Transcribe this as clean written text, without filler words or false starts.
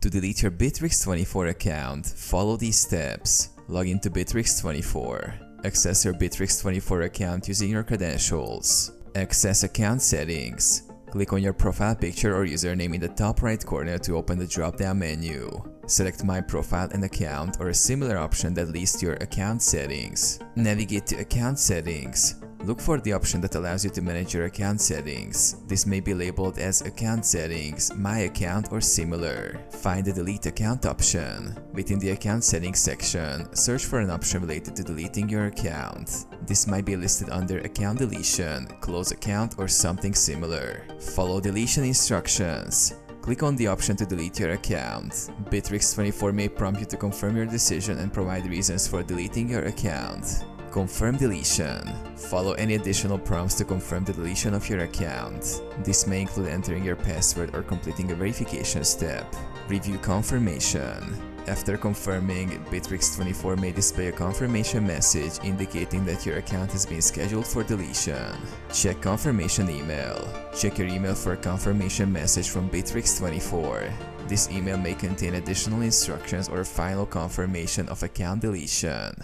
To delete your Bitrix24 account, follow these steps. Log into Bitrix24. Access your Bitrix24 account using your credentials. Access account settings. Click on your profile picture or username in the top right corner to open the drop-down menu. Select My Profile and Account or a similar option that leads to your account settings. Navigate to Account Settings. Look for the option that allows you to manage your account settings. This may be labeled as Account Settings, My Account, or similar. Find the Delete Account option. Within the Account Settings section, search for an option related to deleting your account. This might be listed under Account Deletion, Close Account, or something similar. Follow deletion instructions. Click on the option to delete your account. Bitrix24 may prompt you to confirm your decision and provide reasons for deleting your account. Confirm deletion. Follow any additional prompts to confirm the deletion of your account. This may include entering your password or completing a verification step. Review confirmation. After confirming, Bitrix24 may display a confirmation message indicating that your account has been scheduled for deletion. Check confirmation email. Check your email for a confirmation message from Bitrix24. This email may contain additional instructions or final confirmation of account deletion.